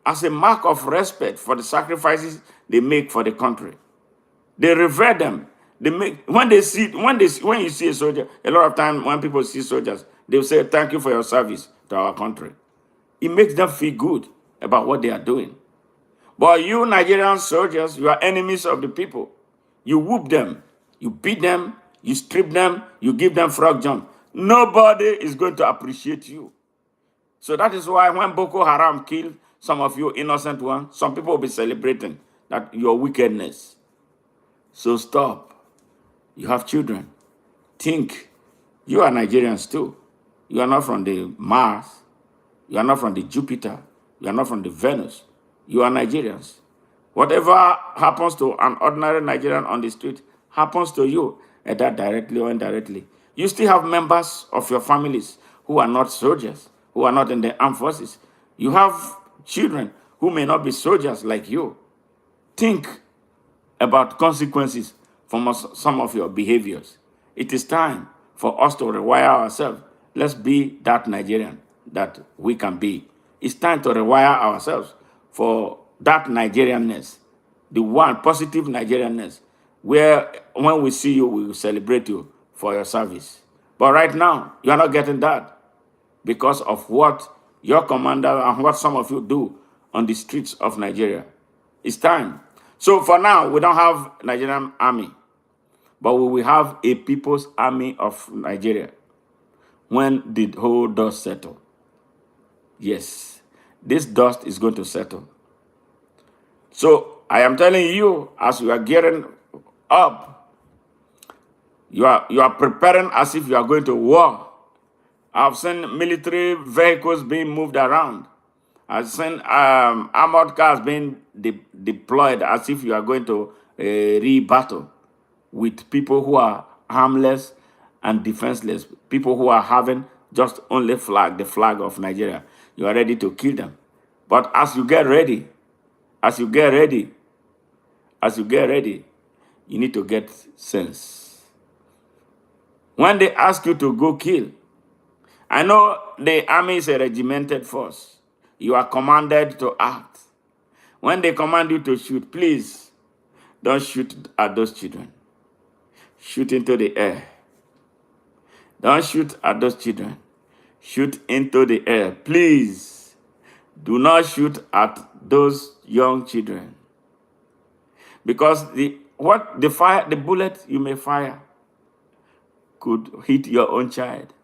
[SPEAKER 1] as a mark of respect for the sacrifices they make for the country. They revere them. They make when you see a soldier, a lot of times when people see soldiers, they'll say, "Thank you for your service to our country." It makes them feel good about what they are doing. But you Nigerian soldiers, you are enemies of the people. You whoop them, you beat them, you strip them, you give them frog jump. Nobody is going to appreciate you. So that is why when Boko Haram killed some of you innocent ones, some people will be celebrating that your wickedness. So stop. You have children. Think. You are Nigerians too. You are not from the Mars. You are not from the Jupiter. You are not from the Venus. You are Nigerians. Whatever happens to an ordinary Nigerian on the street happens to you, either directly or indirectly. You still have members of your families who are not soldiers, who are not in the armed forces. You have children who may not be soldiers like you. Think about consequences from some of your behaviors. It is time for us to rewire ourselves. Let's be that Nigerian that we can be. It's time to rewire ourselves for that Nigerianness, the one positive Nigerianness, where when we see you, we will celebrate you for your service. But right now, you are not getting that because of what your commander and what some of you do on the streets of Nigeria. It's time. So for now, we don't have Nigerian army, but we will have a people's army of Nigeria when the whole dust settles. Yes, this dust is going to settle. So I am telling you, as you are gearing up, you are preparing as if you are going to war. I've seen military vehicles being moved around. I've seen armored cars being deployed as if you are going to re-battle with people who are harmless and defenseless, people who are having just only the flag of Nigeria. You are ready to kill them. But as you get ready, you need to get sense. When they ask you to go kill, I know the army is a regimented force. You are commanded to act. When they command you to shoot, please don't shoot at those children. Shoot into the air. Don't shoot at those children. Shoot into the air. Please do not shoot at those young children. Because the bullet you may fire could hit your own child.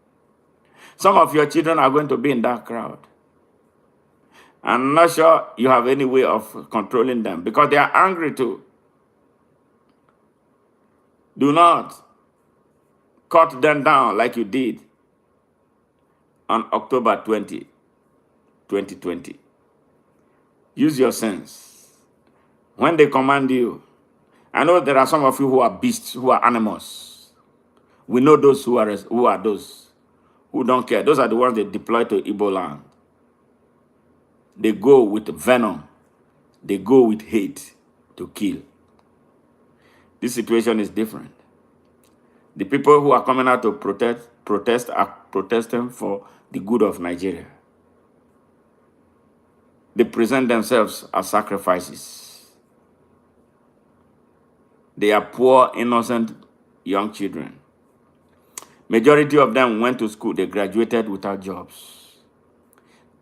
[SPEAKER 1] Some of your children are going to be in that crowd. I'm not sure you have any way of controlling them because they are angry too. Do not cut them down like you did on October 20, 2020. Use your sense. When they command you, I know there are some of you who are beasts, who are animals. We know those who are those who don't care. Those are the ones they deploy to Igbo land. They go with venom. They go with hate to kill. This situation is different. The people who are coming out to protest are protesting for the good of Nigeria. They present themselves as sacrifices. They are poor, innocent young children. Majority of them went to school. They graduated without jobs.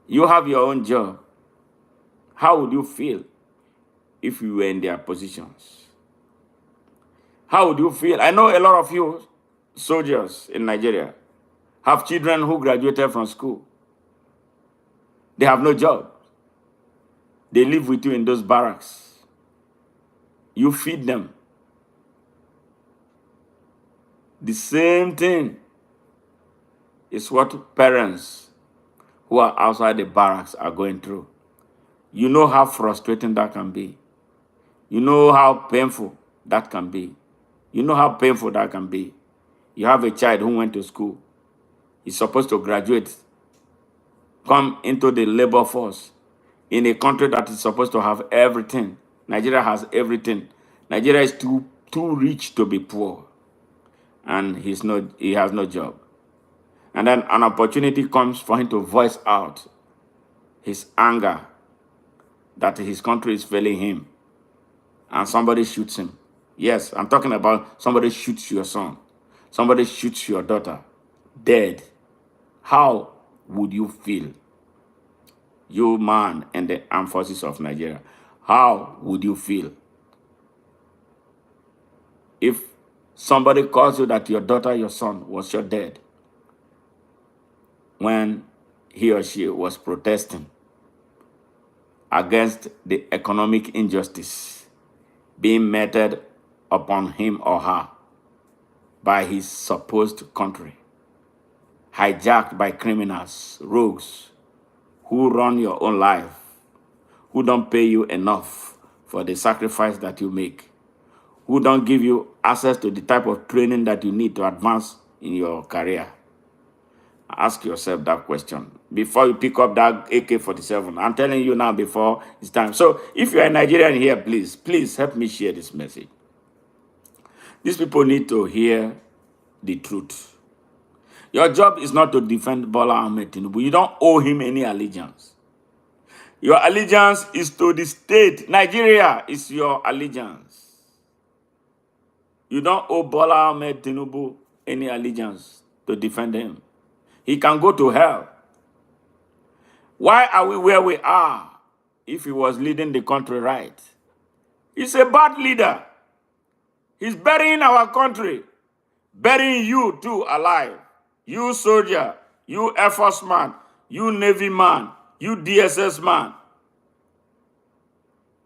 [SPEAKER 1] You have your own job. How would you feel if you were in their positions? How would you feel? I know a lot of you soldiers in Nigeria have children who graduated from school. They have no job. They live with you in those barracks. You feed them. The same thing is what parents who are outside the barracks are going through. You know how frustrating that can be. You know how painful that can be. You know how painful that can be. You have a child who went to school. is supposed to graduate, come into the labor force in a country that is supposed to have everything. Nigeria has everything. Nigeria is too rich to be poor, and he has no job. And then an opportunity comes for him to voice out his anger that his country is failing him, and somebody shoots him. Yes, I'm talking about somebody shoots your son, somebody shoots your daughter, dead. How would you feel? You man in the armed forces of Nigeria, how would you feel if somebody calls you that your daughter, your son was shot dead when he or she was protesting against the economic injustice being meted upon him or her by his supposed country, hijacked by criminals, rogues, who run your own life, who don't pay you enough for the sacrifice that you make, who don't give you access to the type of training that you need to advance in your career? Ask yourself that question before you pick up that AK-47. I'm telling you now before it's time. So if you're a Nigerian here, please help me share this message. These people need to hear the truth. Your job is not to defend Bola Ahmed Tinubu. You don't owe him any allegiance. Your allegiance is to the state. Nigeria is your allegiance. You don't owe Bola Ahmed Tinubu any allegiance to defend him. He can go to hell. Why are we where we are if he was leading the country right? He's a bad leader. He's burying our country, burying you too alive. You soldier, you Air Force man, you Navy man, you DSS man.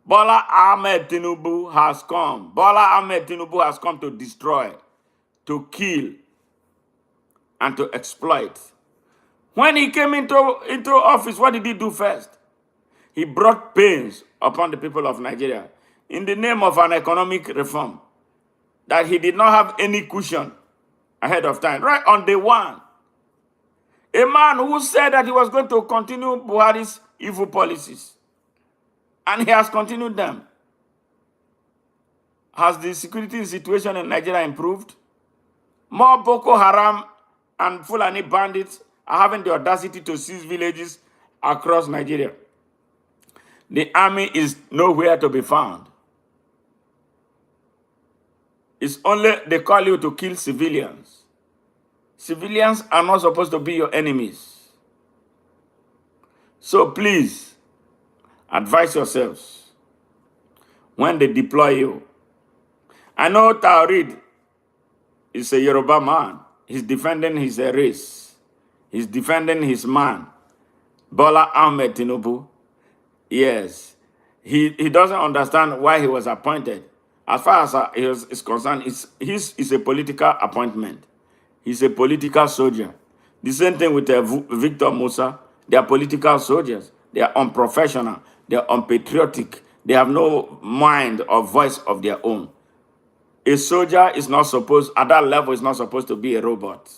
[SPEAKER 1] Bola Ahmed Tinubu has come. Bola Ahmed Tinubu has come to destroy, to kill, and to exploit. When he came into office, what did he do first? He brought pains upon the people of Nigeria in the name of an economic reform that he did not have any cushion ahead of time, right on day one. A man who said that he was going to continue Buhari's evil policies, and he has continued them. Has the security situation in Nigeria improved? More Boko Haram and Fulani bandits are having the audacity to seize villages across Nigeria. The army is nowhere to be found. It's only they call you to kill civilians. Civilians are not supposed to be your enemies. So please, advise yourselves when they deploy you. I know Taurid is a Yoruba man. He's defending his race. He's defending his man, Bola Ahmed Tinubu. Yes, he doesn't understand why he was appointed. As far as he is concerned, it's a political appointment. He's a political soldier. The same thing with Victor Musa. They are political soldiers. They are unprofessional. They are unpatriotic. They have no mind or voice of their own. A soldier is not supposed, at that level, is not supposed to be a robot.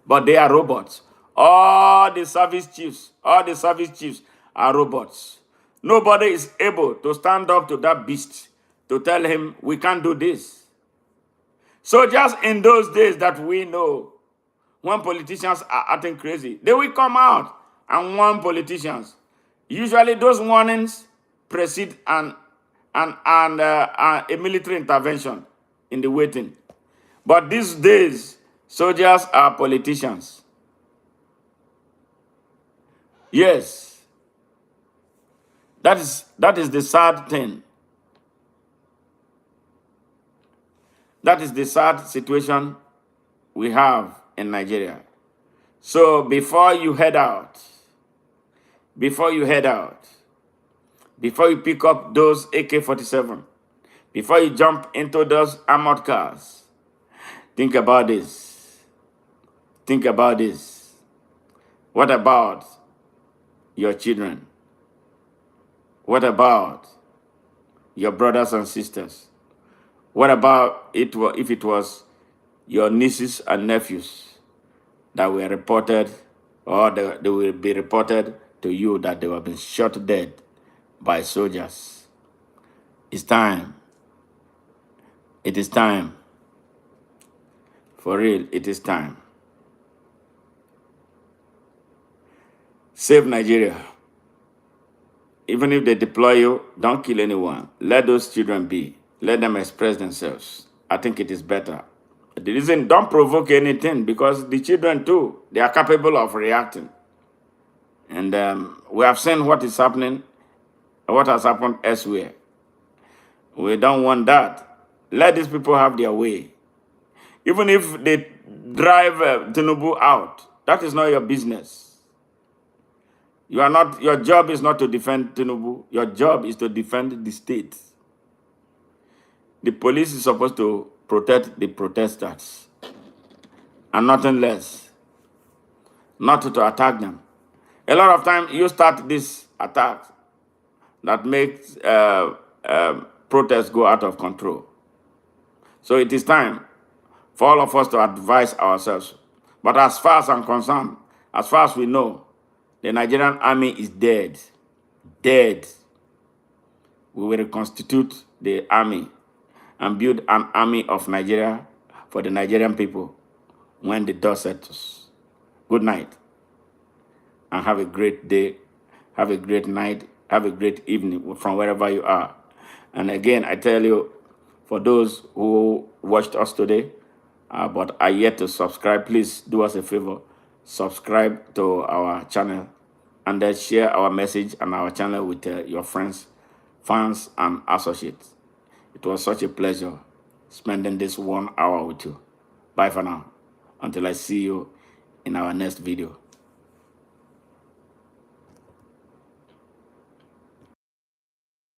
[SPEAKER 1] But they are robots. All the service chiefs are robots. Nobody is able to stand up to that beast to tell him, we can't do this. So just in those days that we know, when politicians are acting crazy, they will come out and warn politicians. Usually those warnings precede a military intervention in the waiting. But these days, soldiers are politicians. Yes. That is the sad thing. That is the sad situation we have in Nigeria. So before you head out, before you pick up those AK-47, before you jump into those armored cars, think about this. Think about this. What about your children? What about your brothers and sisters? What about if it was your nieces and nephews that were reported, or they will be reported to you that they have been shot dead by soldiers. It's time. It is time. For real, it is time. Save Nigeria. Even if they deploy you, don't kill anyone. Let those children be. Let them express themselves. I think it is better. The reason, don't provoke anything, because the children too, they are capable of reacting. And we have seen what is happening, what has happened elsewhere. We don't want that. Let these people have their way. Even if they drive Tinubu out, that is not your business. You are not. Your job is not to defend Tinubu. Your job is to defend the state. The police is supposed to protect the protesters and nothing less, not to attack them. A lot of time you start this attack that makes protests go out of control. So it is time for all of us to advise ourselves. But as far as I'm concerned, as far as we know, the Nigerian army is dead. Dead. We will reconstitute the army and build an army of Nigeria for the Nigerian people when the dust settles. Good night. And have a great day. Have a great night. Have a great evening from wherever you are. And again, I tell you, for those who watched us today, but are yet to subscribe, please do us a favor. Subscribe to our channel and then share our message and our channel with your friends, fans, and associates. It was such a pleasure spending this 1 hour with you. Bye for now. Until I see you in our next video.